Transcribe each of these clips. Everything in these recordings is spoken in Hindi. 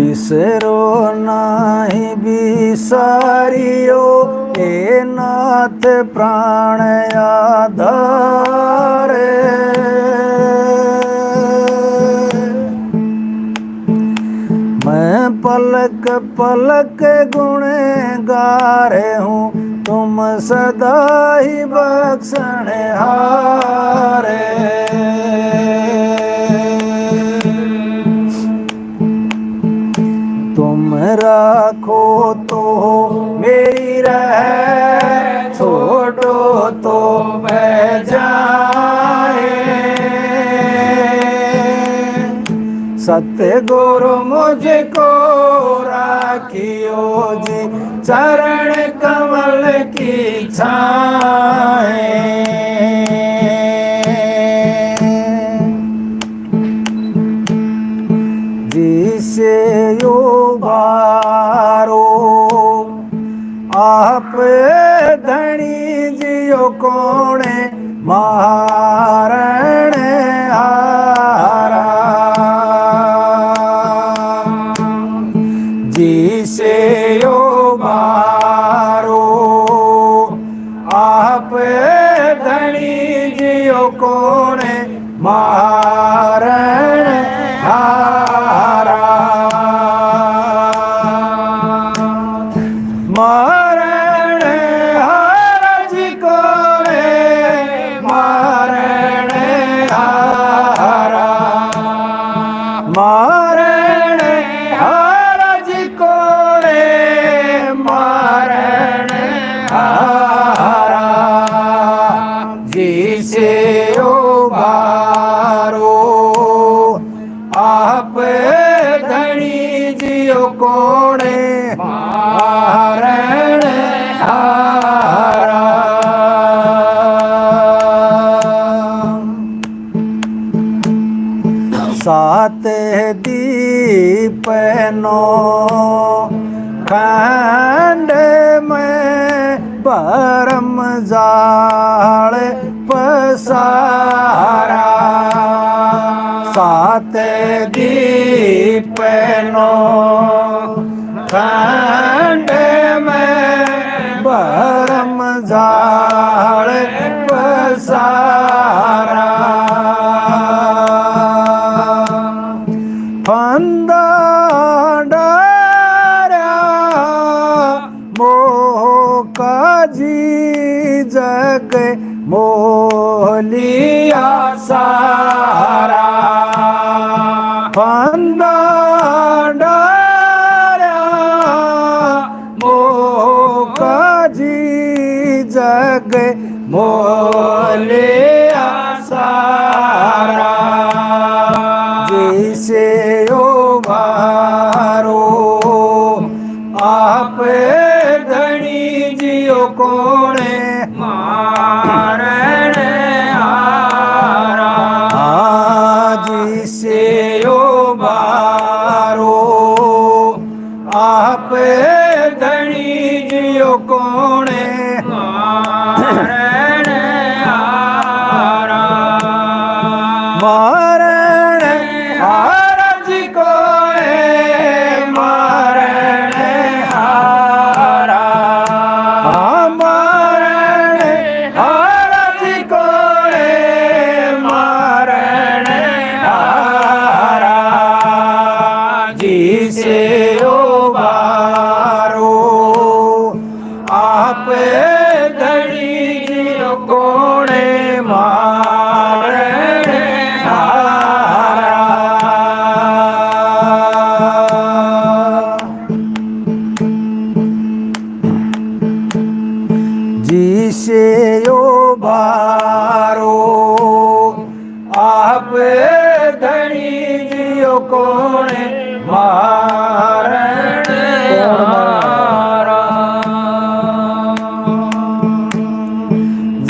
बिसरो नाही बिसारियो हे नाथ प्राण आधारे। मैं पलक पलक गुणगार हूँ तुम सदा ही बख्शने हारे। तुम राखो तो मेरी रह, छोड़ो तो बह जाए। सतगुरु मुझको राखियो जी चरण कमल की छाए। जिसे यो बारो आप धनी जियो कोणे मारण हारा। जिसे यो बारो आप धनी जियो कोणे मारण हारा। मारण हारा जी कोणे मारण हारा। मारण हारा जी कोणे मारण हारा। जिसे ओ बारो आप धनी जियो कोणे मारण हारा। सात दीप नो खंड में परम जाल पसारा। सात दीप नो खंड में परम जाल पसारा। फंदा डारा मोह का जी जग मोलिया सारा। फंदा डारा मोह का जी जग मोलिया सारा। जिसे ओ बारो आप धनी जियो कोणे मारण हारा। जिसे ओ बारो आप धनी जियो कोणे मारण हारा। मारण हारा जी कोणे मारण हारा। मारण हारा जी कोणे मारण हारा। जिसे ओ बारो आप धनी जियो कोणे मारण हारा। जिसे ओ बारो आप धनी जियो कोणे मारण हारा।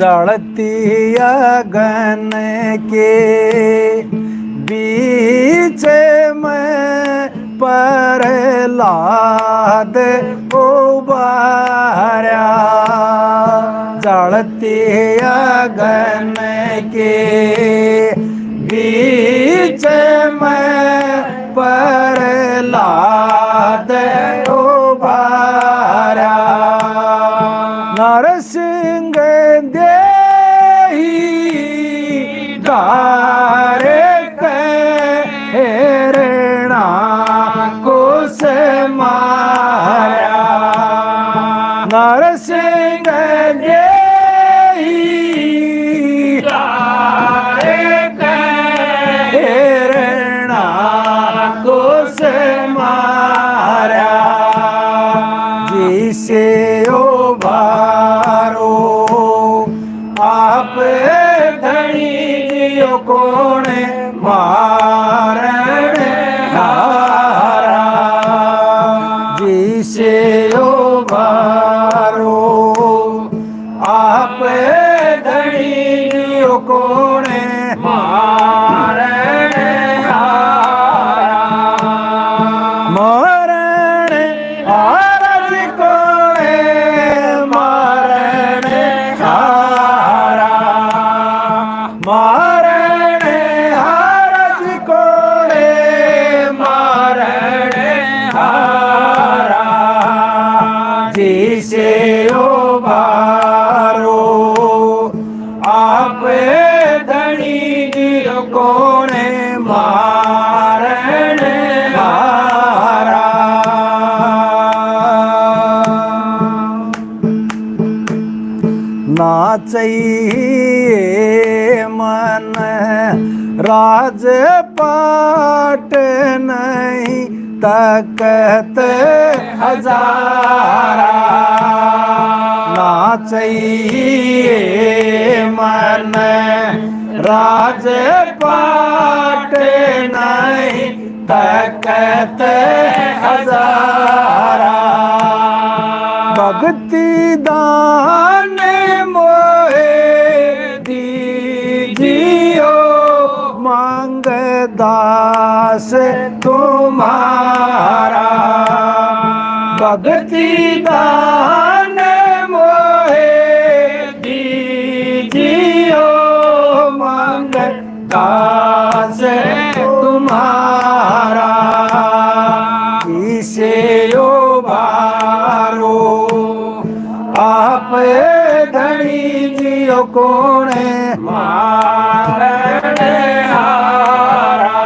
जलती अगन के बीच में प्रहलाद उबारा। जलती अगन के बीच में प्रहलाद हेरणा कुस मारा जिसे उभारो आप धनी जियो कोण मारण हारा जिसे उभारो आप धनी जियो कोण मारण हारा मरण हारज कोणे मारण हारा मारण हारज कोणे मारण हारा जिसे उभारो आप धनी जियो कोण मारण हारा नाचइए मन राजपाट नहीं तकत हजारा नाचइए मन राजपाट नहीं तकत हजारा भक्ति दान मोहे दीजियो मांग दास तुम्हारा भक्ति दान मोहे दीजियो मांग दास तुम्हारा इसे उभारो आप धनी जियो कोण मारण हारा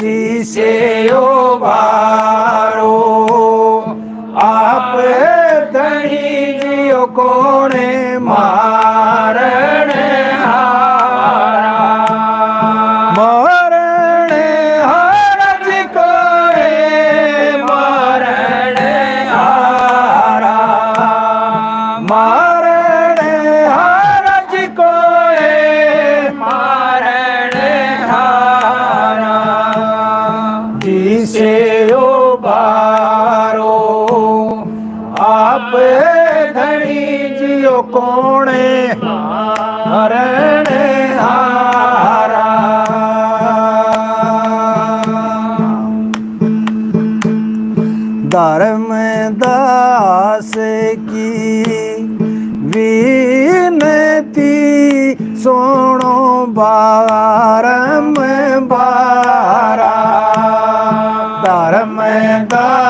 जिसे उभारो आप धनी जियो कोण मारण हारा मरण हारज कोणे मारण हारा मारण हारज कोणे मारण हारा जिसे उभारो आप धनी जियो कोण मारण हारा धर्मदास की विनती सुनो बारंबारा धर्मदास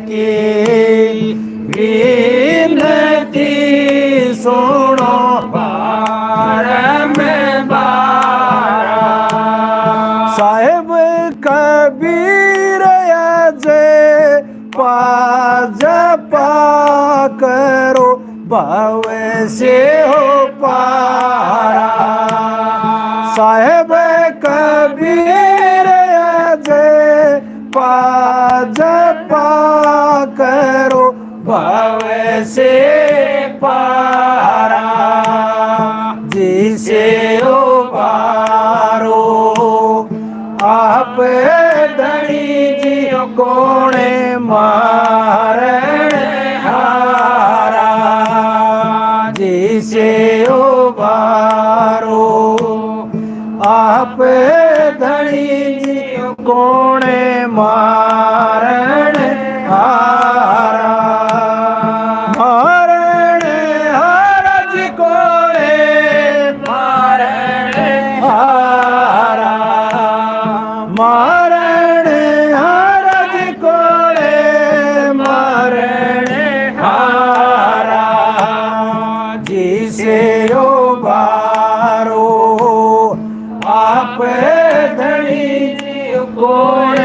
की विनती सुनो बारंबारा साहेब कबीर अजय जपा करो भव से हो पारा साहेब कबीर अजय जपा करो भव से पारा जिसे उभारो आप धनी जियो कोण मारण हारा जिसे उभारो आप धनी जियो कोण मारण हारा मारण हारज कोणे मारण हारा मारण हारज कोणे मारण हारा जिसे उभारो आप धनी जियो कोण